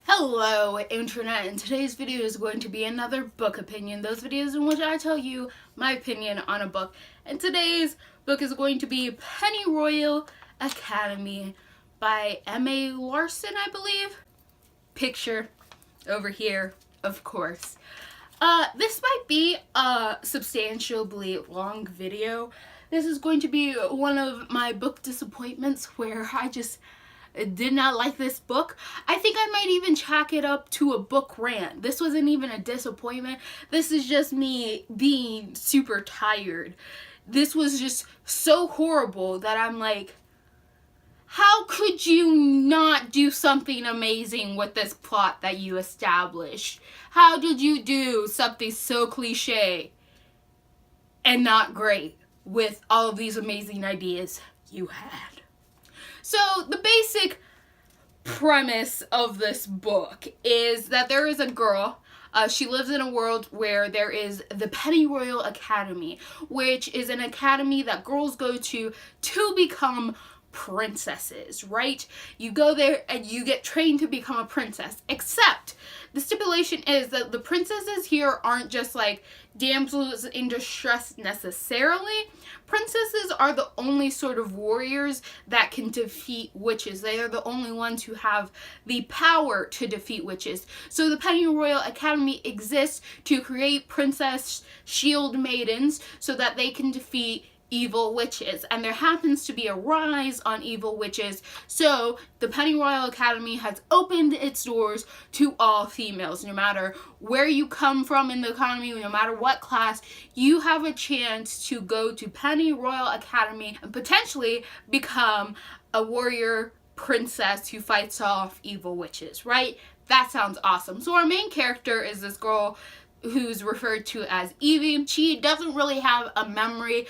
Hello internet, and today's video is going to be another book opinion. Those videos in which I tell you my opinion on a book. And today's book is going to be Pennyroyal Academy by M.A. Larson, I believe. Picture over here, of course. This might be a substantially long video. This is going to be one of my book disappointments where I just did not like this book. I think I might even chalk it up to a book rant. This wasn't even a disappointment. This is just me being super tired. This was just so horrible that I'm like, how could you not do something amazing with this plot that you established? How did you do something so cliche and not great with all of these amazing ideas you had? So the basic premise of this book is that there is a girl. She lives in a world where there is the Pennyroyal Academy, which is an academy that girls go to become princesses, right? You go there and you get trained to become a princess, except the stipulation is that the princesses here aren't just like damsels in distress necessarily. Princesses are the only sort of warriors that can defeat witches. They are the only ones who have the power to defeat witches. So the Pennyroyal Academy exists to create princess shield maidens so that they can defeat evil witches, and there happens to be a rise on evil witches, so the Pennyroyal Academy has opened its doors to all females. No matter where you come from in the economy, no matter what class, you have a chance to go to Pennyroyal Academy and potentially become a warrior princess who fights off evil witches, right? That sounds awesome. So our main character is this girl who's referred to as Evie. She doesn't really have a memory.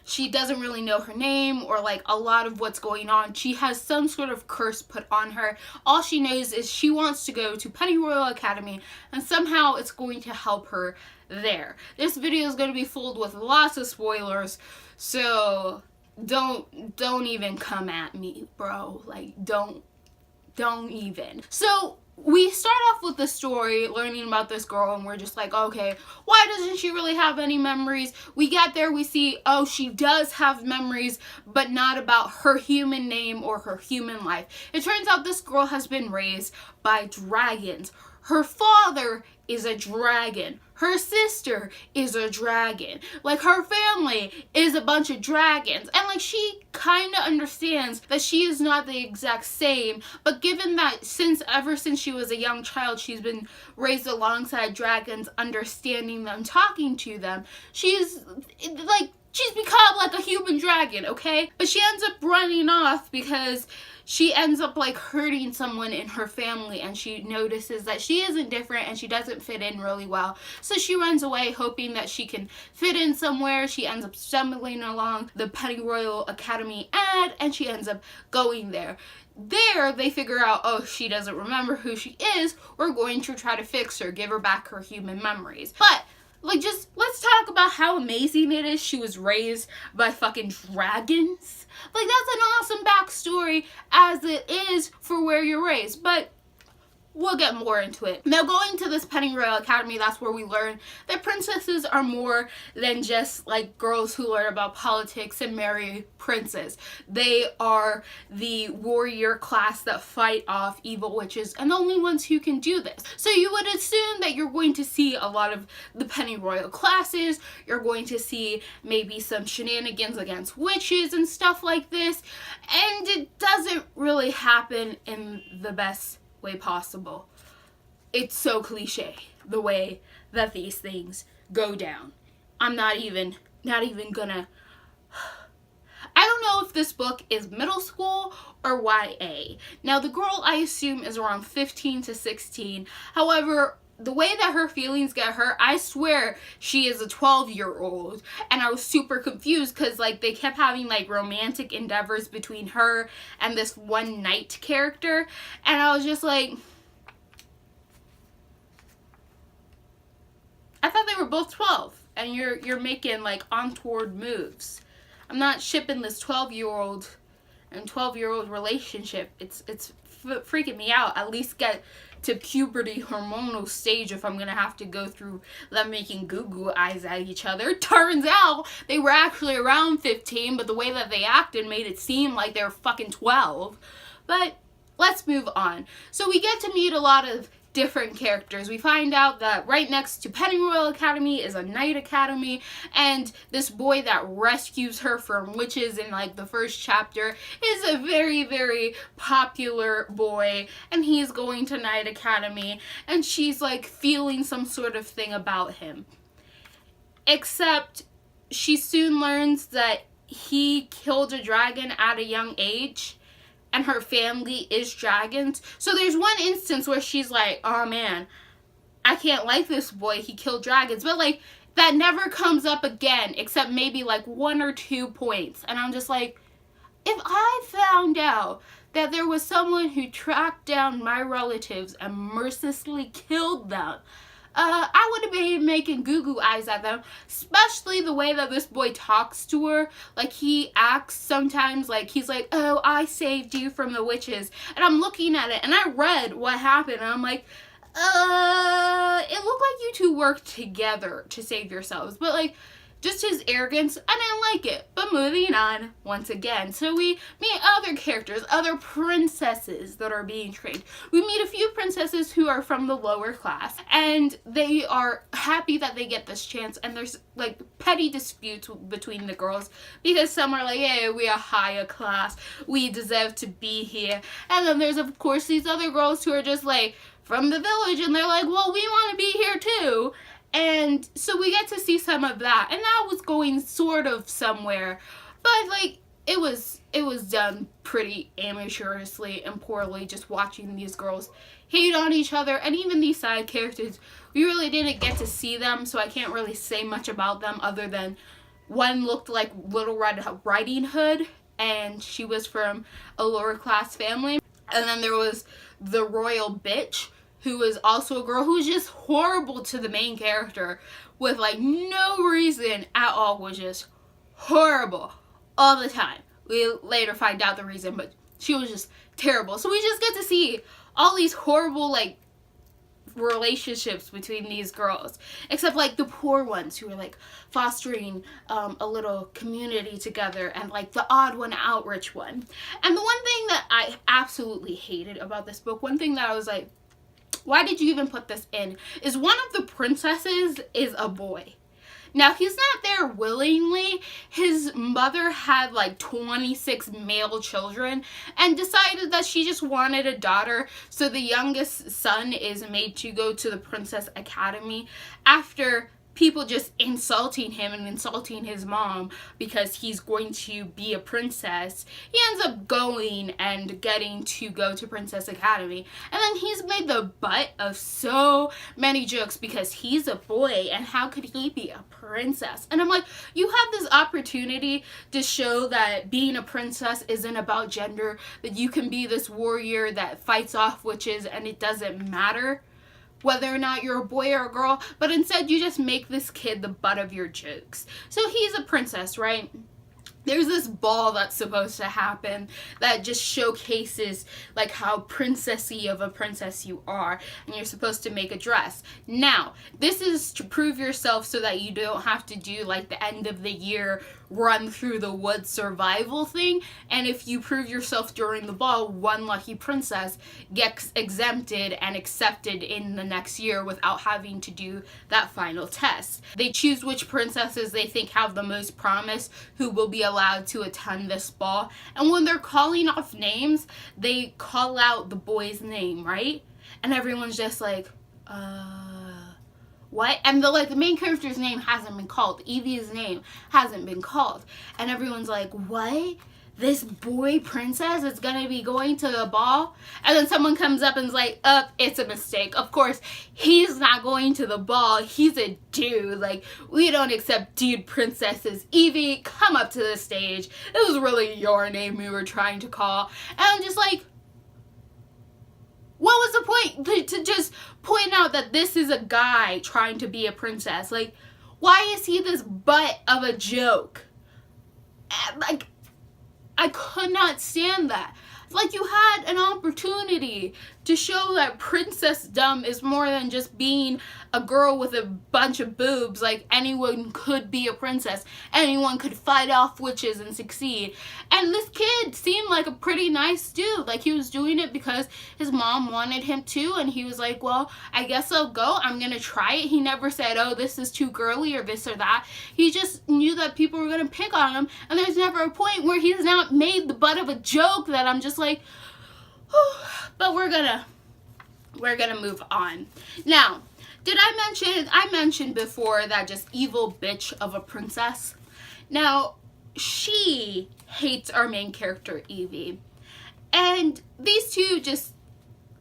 She doesn't really know her name or like a lot of what's going on. She has some sort of curse put on her. All she knows is she wants to go to Pennyroyal Academy and somehow it's going to help her there. This video is going to be filled with lots of spoilers, so don't even come at me, bro. Like, don't even. So we start off with the story, learning about this girl, and we're just like, okay, why doesn't she really have any memories? We get there, we see, oh, she does have memories, but not about her human name or her human life. It turns out this girl has been raised by dragons. Her father is a dragon. Her sister is a dragon. Like, her family is a bunch of dragons. And, like, she kind of understands that she is not the exact same. But given that ever since she was a young child, she's been raised alongside dragons, understanding them, talking to them, she's become like a human dragon, okay? But she ends up running off because she ends up like hurting someone in her family, and she notices that she isn't different and she doesn't fit in really well. So she runs away hoping that she can fit in somewhere. She ends up stumbling along the Pennyroyal Academy ad and she ends up going there. There, they figure out, oh, she doesn't remember who she is. We're going to try to fix her, give her back her human memories. But like, just let's talk about how amazing it is she was raised by fucking dragons. Like, that's an awesome backstory as it is for where you're raised. But we'll get more into it. Now, going to this Pennyroyal Academy, that's where we learn that princesses are more than just like girls who learn about politics and marry princes. They are the warrior class that fight off evil witches and the only ones who can do this. So you would assume that you're going to see a lot of the Pennyroyal classes. You're going to see maybe some shenanigans against witches and stuff like this. And it doesn't really happen in the best way possible. It's so cliche the way that these things go down. I'm not even gonna. I don't know if this book is middle school or YA. Now, the girl, I assume, is around 15 to 16. However, the way that her feelings get hurt, I swear she is a 12-year-old. And I was super confused because, like, they kept having, like, romantic endeavors between her and this one knight character. And I was just like, I thought they were both 12. And you're making, like, untoward moves. I'm not shipping this 12-year-old and 12-year-old relationship. It's freaking me out. At least get to puberty hormonal stage if I'm gonna have to go through them making goo-goo eyes at each other. Turns out they were actually around 15, but the way that they acted made it seem like they were fucking 12. But let's move on. So we get to meet a lot of different characters. We find out that right next to Pennyroyal Academy is a Knight Academy, and this boy that rescues her from witches in like the first chapter is a very, very popular boy, and he's going to Knight Academy, and she's like feeling some sort of thing about him. Except she soon learns that he killed a dragon at a young age, and her family is dragons. So there's one instance where she's like, oh man, I can't like this boy, he killed dragons. But like, that never comes up again, except maybe like 1 or 2 points. And I'm just like, if I found out that there was someone who tracked down my relatives and mercilessly killed them, I would have been making goo-goo eyes at them, especially the way that this boy talks to her. Like, he acts sometimes like he's like, oh, I saved you from the witches. And I'm looking at it, and I read what happened, and I'm like, it looked like you two worked together to save yourselves. But, like, just his arrogance, I didn't like it. But moving on, once again. So we meet other characters, other princesses that are being trained. We meet a few princesses who are from the lower class, and they are happy that they get this chance, and there's like petty disputes between the girls, because some are like, hey, we are higher class, we deserve to be here. And then there's of course these other girls who are just like from the village, and they're like, well, we want to be here too. And so we get to see some of that, and that was going sort of somewhere, but like it was done pretty amateurishly and poorly, just watching these girls hate on each other. And even these side characters, we really didn't get to see them, so I can't really say much about them other than one looked like Little Red Riding Hood, and she was from a lower class family. And then there was the royal bitch, who was also a girl who was just horrible to the main character with like no reason at all, was just horrible all the time. We later find out the reason, but she was just terrible. So we just get to see all these horrible like relationships between these girls, except like the poor ones who are like fostering a little community together, and like the odd one out rich one. And the one thing that I absolutely hated about this book, one thing that I was like, why did you even put this in, is one of the princesses is a boy. Now, he's not there willingly. His mother had like 26 male children and decided that she just wanted a daughter. So the youngest son is made to go to the Princess Academy after people just insulting him and insulting his mom because he's going to be a princess. He ends up going and getting to go to Princess Academy, and then he's made the butt of so many jokes because he's a boy and how could he be a princess. And I'm like, you have this opportunity to show that being a princess isn't about gender, that you can be this warrior that fights off witches and it doesn't matter whether or not you're a boy or a girl, but instead you just make this kid the butt of your jokes. So he's a princess, right? There's this ball that's supposed to happen that just showcases like how princessy of a princess you are, and you're supposed to make a dress. Now, this is to prove yourself so that you don't have to do like the end of the year run through the woods survival thing, and if you prove yourself during the ball, one lucky princess gets exempted and accepted in the next year without having to do that final test. They choose which princesses they think have the most promise who will be allowed to attend this ball, and when they're calling off names, they call out the boy's name, right? And everyone's just like, what? And the main character's name hasn't been called. Evie's name hasn't been called. And everyone's like, what? This boy princess is gonna be going to the ball? And then someone comes up and is like, it's a mistake. Of course, he's not going to the ball. He's a dude. Like, we don't accept dude princesses. Evie, come up to the stage. It was really your name we were trying to call. And I'm just like, what was the point? To just point out that this is a guy trying to be a princess. Like, why is he this butt of a joke? Like, I could not stand that. Like, you had an opportunity to show that princessdom is more than just being a girl with a bunch of boobs. Like, anyone could be a princess. Anyone could fight off witches and succeed. And this kid seemed like a pretty nice dude. Like, he was doing it because his mom wanted him to, and he was like, well, I guess I'll go. I'm gonna try it. He never said, oh, this is too girly or this or that. He just knew that people were gonna pick on him, and there's never a point where he's not made the butt of a joke that I'm just like, but we're gonna move on. Now, I mentioned before that just evil bitch of a princess. Now, she hates our main character, Evie. And these two just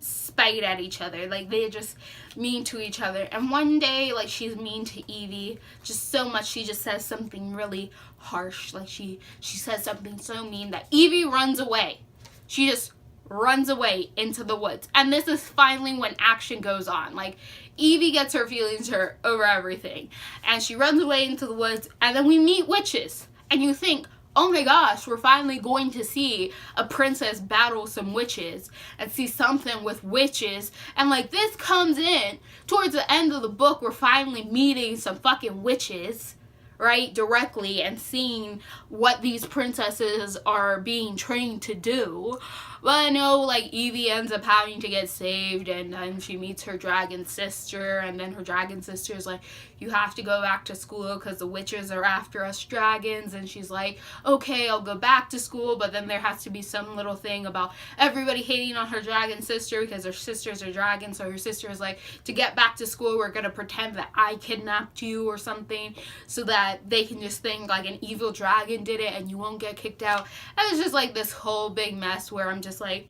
spite at each other. Like, they're just mean to each other. And one day, like, she's mean to Evie just so much, she just says something really harsh. Like, she says something so mean that Evie runs away. She just runs away into the woods. And this is finally when action goes on. Like, Evie gets her feelings hurt over everything. And she runs away into the woods. And then we meet witches. And you think, oh my gosh, we're finally going to see a princess battle some witches. And see something with witches. And like, this comes in towards the end of the book. We're finally meeting some fucking witches, right, directly, and seeing what these princesses are being trained to do. But I know, like, Evie ends up having to get saved, and then she meets her dragon sister, and then her dragon sister is like, you have to go back to school because the witches are after us dragons. And she's like, okay, I'll go back to school, but then there has to be some little thing about everybody hating on her dragon sister because her sisters are dragons. So her sister is like, to get back to school, we're going to pretend that I kidnapped you or something so that they can just think like an evil dragon did it and you won't get kicked out. And it's just like this whole big mess where I'm just like,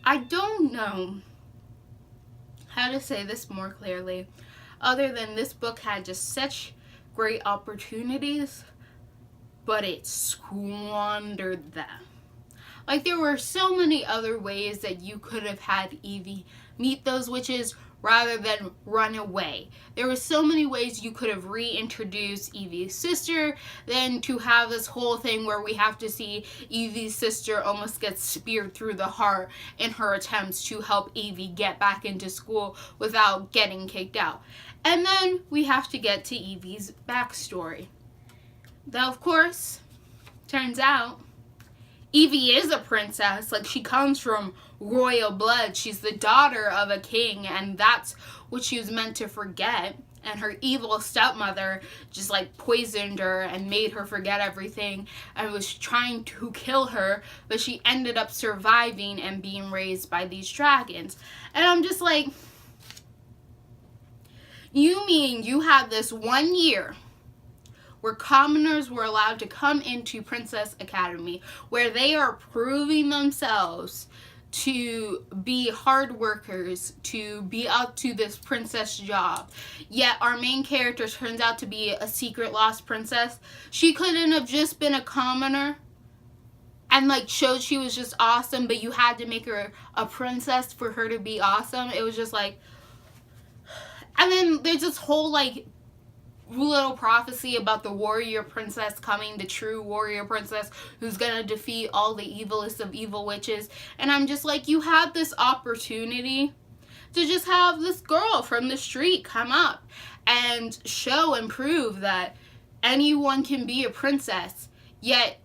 I don't know how to say this more clearly other than this book had just such great opportunities, but it squandered them. Like, there were so many other ways that you could have had Evie meet those witches rather than run away. There were so many ways you could have reintroduced Evie's sister than to have this whole thing where we have to see Evie's sister almost get speared through the heart in her attempts to help Evie get back into school without getting kicked out. And then we have to get to Evie's backstory. Now, of course, turns out Evie is a princess. Like, she comes from royal blood. She's the daughter of a king, and that's what she was meant to forget. And her evil stepmother just like poisoned her and made her forget everything and was trying to kill her, but she ended up surviving and being raised by these dragons. And I'm just like, you mean you had this 1 year where commoners were allowed to come into Princess Academy, where they are proving themselves to be hard workers, to be up to this princess job, yet our main character turns out to be a secret lost princess? She couldn't have just been a commoner and like showed she was just awesome, but you had to make her a princess for her to be awesome. It was just like, and then there's this whole like little prophecy about the warrior princess coming, the true warrior princess who's gonna defeat all the evilest of evil witches. And I'm just like, you had this opportunity to just have this girl from the street come up and show and prove that anyone can be a princess, yet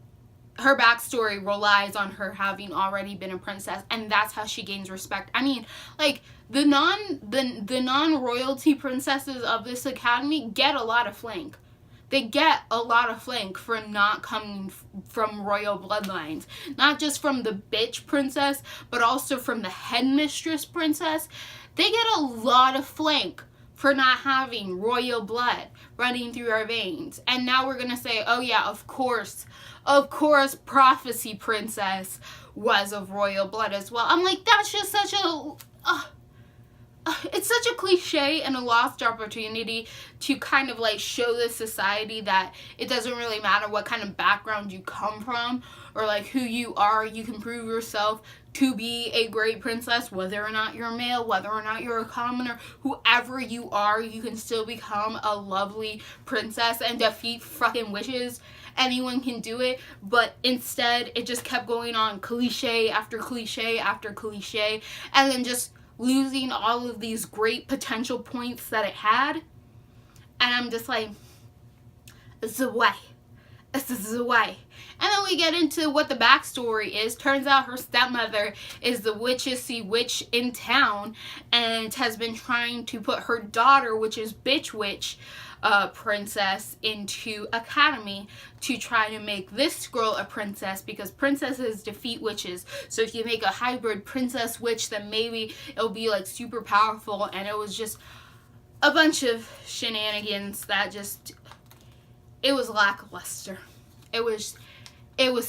her backstory relies on her having already been a princess, and that's how she gains respect. I mean, like, the non-royalty princesses of this academy get a lot of flank. They get a lot of flank for not coming from royal bloodlines. Not just from the bitch princess, but also from the headmistress princess. They get a lot of flank for not having royal blood running through our veins. And now we're gonna say, oh yeah, of course, Prophecy Princess was of royal blood as well. I'm like, that's just such a... it's such a cliche and a lost opportunity to kind of like show this society that it doesn't really matter what kind of background you come from or like who you are. You can prove yourself to be a great princess, whether or not you're male, whether or not you're a commoner, whoever you are, you can still become a lovely princess and defeat fucking witches. Anyone can do it, but instead it just kept going on cliche after cliche after cliche, and then just losing all of these great potential points that it had. And I'm just like, it's the way. This is the way. And then we get into what the backstory is. Turns out her stepmother is the witchessy witch in town and has been trying to put her daughter, which is Bitch Witch, princess, into Academy to try to make this girl a princess, because princesses defeat witches. So if you make a hybrid princess witch, then maybe it'll be like super powerful. And it was just a bunch of shenanigans that just, it was lackluster. It was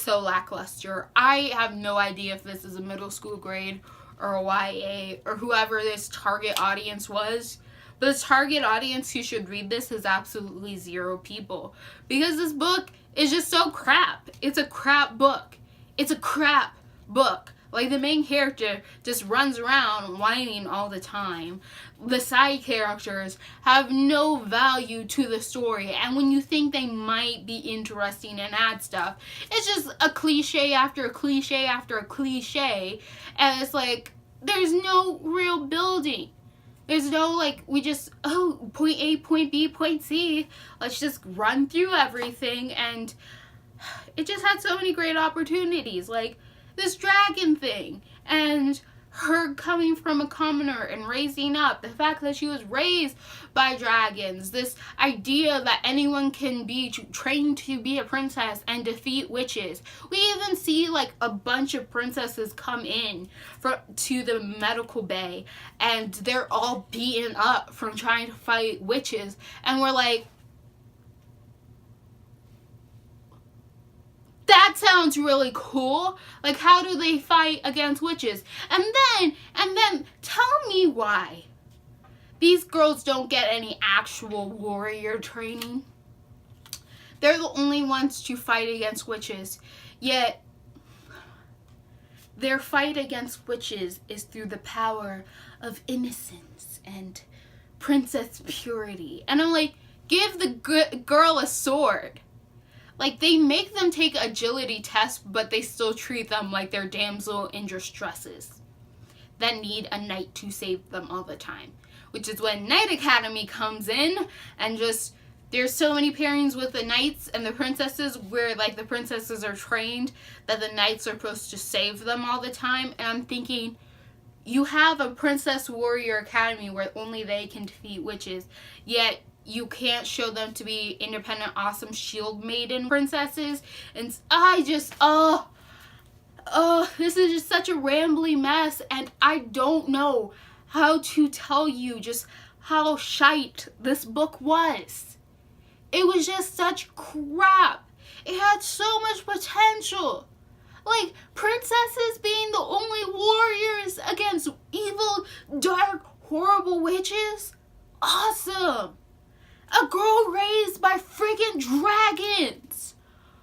so lackluster. I have no idea if this is a middle school grade or a YA or whoever this target audience was. But the target audience who should read this is absolutely 0 people. Because this book is just so crap. It's a crap book. It's a crap book. Like, the main character just runs around whining all the time. The side characters have no value to the story. And when you think they might be interesting and add stuff, it's just a cliche after a cliche after a cliche. And it's like, there's no real building. There's no, like, we just, oh, point A, point B, point C. Let's just run through everything. And it just had so many great opportunities. Like, this dragon thing. And her coming from a commoner and raising up. The fact that she was raised by dragons. This idea that anyone can be trained to be a princess and defeat witches. We even see like a bunch of princesses come in to the medical bay. And they're all beaten up from trying to fight witches. And we're like, that sounds really cool. Like, how do they fight against witches? And then tell me why these girls don't get any actual warrior training. They're the only ones to fight against witches. Yet their fight against witches is through the power of innocence and princess purity. And I'm like, give the girl a sword. Like, they make them take agility tests, but they still treat them like they're damsel in distresses that need a knight to save them all the time. Which is when Knight Academy comes in, and just, there's so many pairings with the knights and the princesses where, like, the princesses are trained that the knights are supposed to save them all the time. And I'm thinking, you have a Princess Warrior Academy where only they can defeat witches, yet you can't show them to be independent, awesome shield maiden princesses. And I just, this is just such a rambly mess. And I don't know how to tell you just how shite this book was. It was just such crap. It had so much potential. Like, princesses being the only warriors against evil, dark, horrible witches? Awesome. A girl raised by freaking dragons.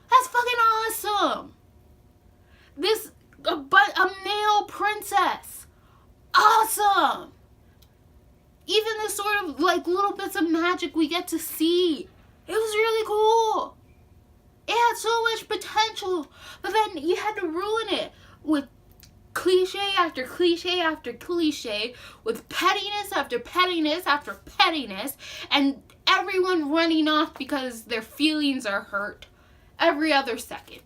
That's fucking awesome. A male princess. Awesome. Even the sort of like little bits of magic we get to see. It was really cool. It had so much potential. But then you had to ruin it with cliche after cliche after cliche, with pettiness after pettiness after pettiness, and everyone running off because their feelings are hurt every other second.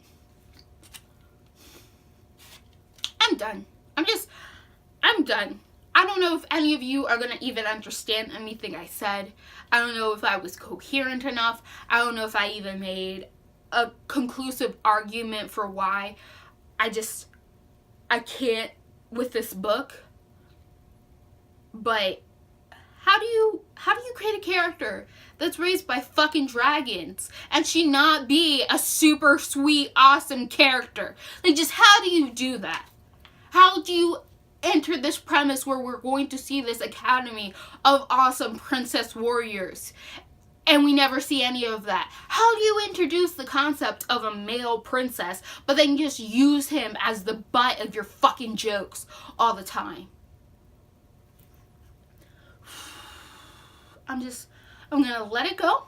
I'm done. I'm done. I don't know if any of you are going to even understand anything I said. I don't know if I was coherent enough. I don't know if I even made a conclusive argument for why I can't with this book. But how do you create a character that's raised by fucking dragons and she not be a super sweet, awesome character? Like, just how do you do that? How do you enter this premise where we're going to see this academy of awesome princess warriors, and we never see any of that? How do you introduce the concept of a male princess, but then just use him as the butt of your fucking jokes all the time? I'm gonna let it go.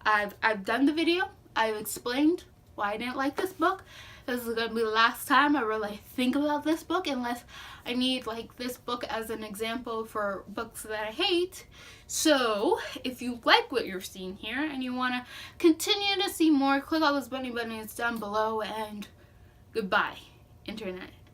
I've done the video. I've explained why I didn't like this book. This is gonna be the last time I really think about this book, unless I need like this book as an example for books that I hate. So if you like what you're seeing here and you want to continue to see more, click all those bunny buttons down below, and goodbye, internet.